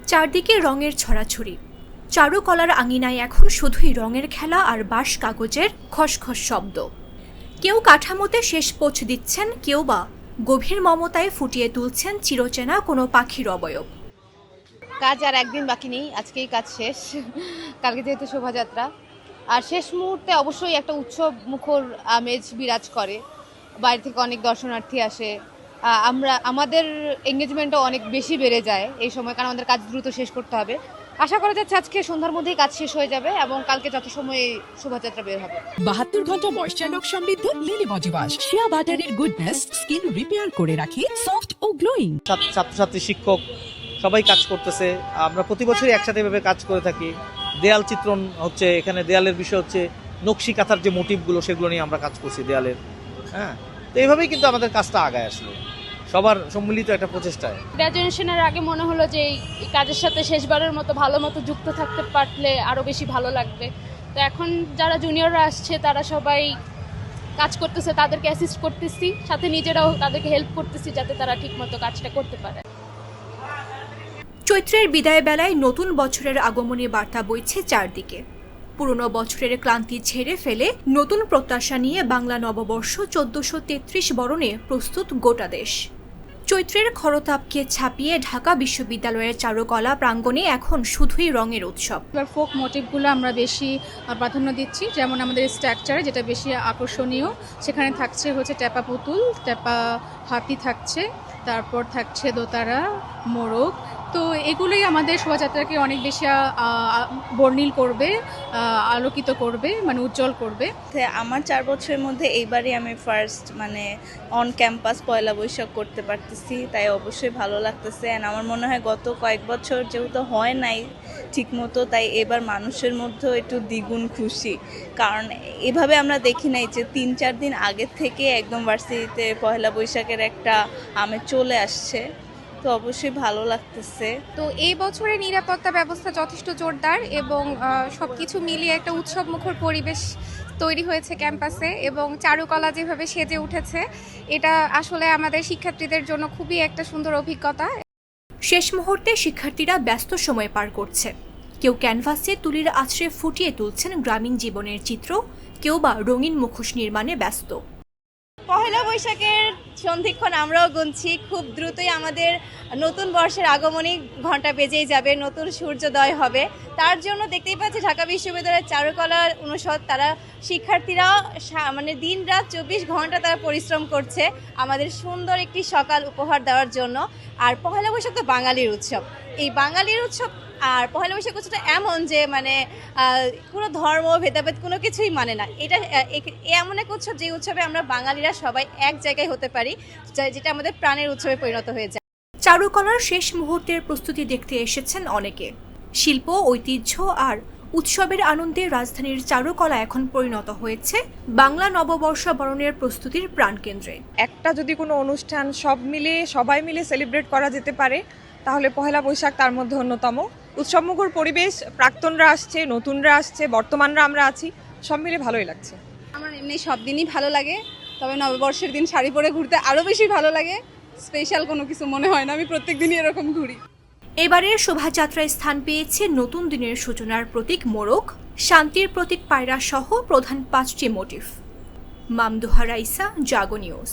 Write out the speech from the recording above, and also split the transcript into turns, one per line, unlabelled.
চারদিকে রঙের ছড়াছড়ি। চারুকলার আঙিনায় এখন শুধুই রঙের খেলা আর বাঁশ কাগজের খসখস শব্দ। কেউ কাঠামোতে শেষ পোঁছ দিচ্ছেন, কেউ বা গভীর মমতায় ফুটিয়ে তুলছেন চিরচেনা কোনো পাখির অবয়ব।
কাজ আর একদিন বাকি নেই, আজকেই কাজ শেষ। কালকে যেহেতু শোভাযাত্রা, আর শেষ মুহূর্তে অবশ্যই একটা উৎসব মুখর আমেজ বিরাজ করে। বাইরে থেকে অনেক দর্শনার্থী আসে, আমাদের এঙ্গেজমেন্টও অনেক বেশি বেড়ে যায় এই সময়, কারণ আমাদের কাজ দ্রুত শেষ করতে হবে। আশা করা যাচ্ছে আজকে সন্ধ্যার মধ্যেই কাজ শেষ হয়ে যাবে এবং কালকে যথাসময়ে শোভাযাত্রা বের হবে।
72 ঘন্টা ময়েশ্চার লক সমৃদ্ধ লিলি বডি ওয়াশ, শিয়া বাটারের গুডনেস স্কিন রিপেয়ার করে রাখে সফট ও গ্লোয়িং।
ছাত্রছাত্রী, শিক্ষক সবাই কাজ করতেছে। আমরা প্রতি বছরই একসাথে ভাবে কাজ করে থাকি। দেয়াল চিত্রণ হচ্ছে, এখানে দেয়ালের বিষয় হচ্ছে নকশি কাঁথার যে মোটিভগুলো, সেগুলো নিয়ে আমরা কাজ করছি দেয়ালের। হ্যাঁ, তো এইভাবেই কিন্তু আমাদের কাজটা আগায় আসলো, সবার সম্মিলিত একটা প্রচেষ্টায়।
গ্র্যাজুয়েশনের আগে মনে হলো যে এই কাজের সাথে শেষবারের মতো ভালো মতো যুক্ত থাকতে পারলে আরও বেশি ভালো লাগবে। তো এখন যারা জুনিয়ররা আসছে তারা সবাই কাজ করতেছে, তাদেরকে অ্যাসিস্ট করতেছি, সাথে নিজেরাও তাদেরকে হেল্প করতেছি যাতে তারা ঠিকমতো কাজটা করতে পারে।
চৈত্রের বিদায় বেলায় নতুন বছরের আগমনী বার্তা বইছে চারদিকে। পুরনো বছরের ক্লান্তি ঝেড়ে ফেলে নতুন প্রত্যাশা নিয়ে বাংলা নববর্ষ 1433 বরণে প্রস্তুত গোটা দেশ। চৈত্রের খরতাপকে ছাপিয়ে ঢাকা বিশ্ববিদ্যালয়ের চারুকলা প্রাঙ্গণে এখন শুধুই রঙের উৎসব।
ফোক মোটিভগুলো আমরা বেশি প্রাধান্য দিচ্ছি, যেমন আমাদের স্ট্রাকচারে যেটা বেশি আকর্ষণীয়, সেখানে থাকছে হচ্ছে ট্যাপা পুতুল, ট্যাপা হাতি থাকছে, তারপর থাকছে দোতারা, মোরগ। তো এগুলোই আমাদের শোভাযাত্রাকে অনেক বেশি বর্ণিল করবে, আলোকিত করবে, মানে উজ্জ্বল করবে।
আমার 4 বছরের মধ্যে এইবারই আমি ফার্স্ট অন ক্যাম্পাস পয়লা বৈশাখ করতে পারতেছি, তাই অবশ্যই ভালো লাগতেছে। অ্যান্ড আমার মনে হয় গত কয়েক বছর যেহেতু হয় নাই ঠিকমতো, তাই এবার মানুষের মধ্যেও একটু দ্বিগুণ খুশি, কারণ এভাবে আমরা দেখি নাই যে 3-4 দিন আগের থেকে একদম ভার্সিটিতে পয়লা বৈশাখের একটা আমেজ চলে আসছে। তো অবশ্যই ভালো লাগতেছে।
তো এই বছরের নিরাপত্তা ব্যবস্থা যথেষ্ট জোরদার এবং সবকিছু মিলিয়ে একটা উৎসব মুখর পরিবেশ তৈরি হয়েছে ক্যাম্পাসে, এবং চারুকলা যেভাবে সেজে উঠেছে, এটা আসলে আমাদের শিক্ষার্থীদের জন্য খুবই একটা সুন্দর অভিজ্ঞতা।
শেষ মুহূর্তে শিক্ষার্থীরা ব্যস্ত সময় পার করছে। কেউ ক্যানভাসে তুলির আছড়ে ফুটিয়ে তুলছেন গ্রামীণ জীবনের চিত্র, কেউ বা রঙিন মুখোশ নির্মাণে ব্যস্ত।
পহেলা বৈশাখের সন্ধিক্ষণ আমরাও গুনছি, খুব দ্রুতই আমাদের নতুন বর্ষের আগমনী ঘন্টা বেজেই যাবে, নতুন সূর্যোদয় হবে। তার জন্য দেখতেই পাচ্ছি ঢাকা বিশ্ববিদ্যালয়ের চারুকলা অনুষদ, তারা শিক্ষার্থীরা দিন রাত 24 ঘন্টা তারা পরিশ্রম করছে আমাদের সুন্দর একটি সকাল উপহার দেওয়ার জন্য। আর পহেলা বৈশাখ তো বাঙালির উৎসব, এই বাঙালির উৎসব। আর পহেলা বৈশাখ উৎসবটা এমন যে কোনো ধর্ম ভেদাভেদ কোনো কিছুই মানে না। এটা এমন এক উৎসব যে উৎসবে আমরা বাঙালিরা সবাই এক জায়গায় হতে পারি, যেটা আমাদের প্রাণের উৎসবে পরিণত হয়ে যায়।
চারুকলার শেষ মুহূর্তের প্রস্তুতি দেখতে এসেছেন অনেকে। শিল্প, ঐতিহ্য আর উৎসবের আনন্দে রাজধানীর চারুকলা এখন পরিণত হয়েছে বাংলা নববর্ষ বরণের প্রস্তুতির প্রাণকেন্দ্রে।
একটা যদি কোনো অনুষ্ঠান সবাই মিলে সেলিব্রেট করা যেতে পারে, তাহলে পহেলা বৈশাখ তার মধ্যে অন্যতম। উৎসবমুখর পরিবেশ, প্রাক্তনরা আসছে, নতুনরা আসছে, বর্তমানরা আমরা আছি, সব মিলে ভালোই লাগছে।
আমার এমনি সব দিনই ভালো লাগে, তবে নববর্ষের দিন শাড়ি পরে ঘুরতে আরও বেশি ভালো লাগে। স্পেশাল কোনো কিছু মনে হয় না, আমি প্রত্যেক দিনই এরকম ঘুরি।
এবারের শোভাযাত্রায় স্থান পেয়েছে নতুন দিনের সূচনার প্রতীক মোরগ, শান্তির প্রতীক পায়রা সহ প্রধান 5টি মোটিভ। মামদুহা রাইসা, জাগো নিউজ।